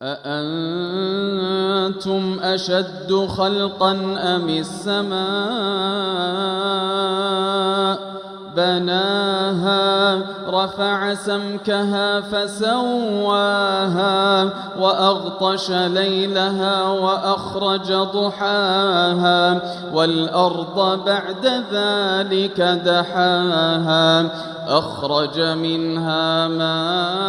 أأنتم أشد خلقا أم السماء بناها رفع سمكها فسواها وأغطش ليلها وأخرج ضحاها والأرض بعد ذلك دحاها أخرج منها ماءها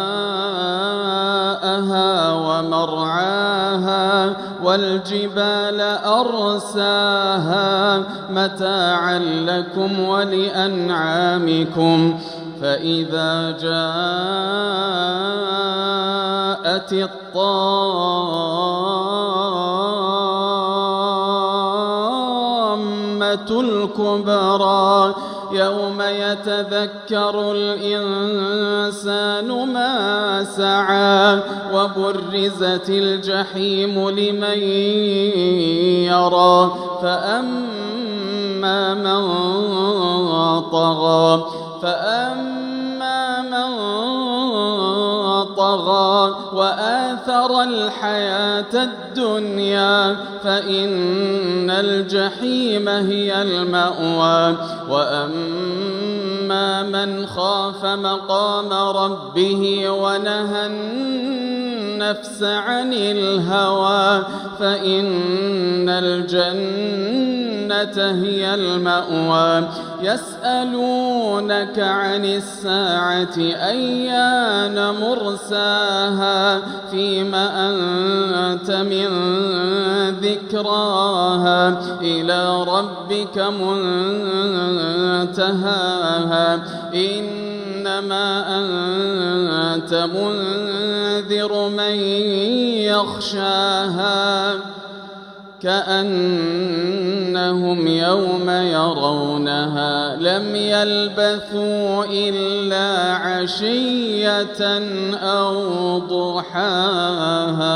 ومرعاها والجبال أرساها متاعا لكم ولأنعامكم فإذا جاءت الطامة الكبرى يوم يتذكر الإنسان ما سعى وبرزت الجحيم لمن يرى فأما من طغى وآثر الحياة الدنيا فإن الجحيم هي المأوى وأما من خاف مقام ربه ونهى النفس عن الهوى فإن الجنة هي المأوى يسألونك عن الساعة أيان مرساها فيما أنت من ذكراها إلى ربك منتهاها إنما أنت منذر من يخشاها كأنهم يوم يرونها لم يلبثوا إلا عشية أو ضحاها.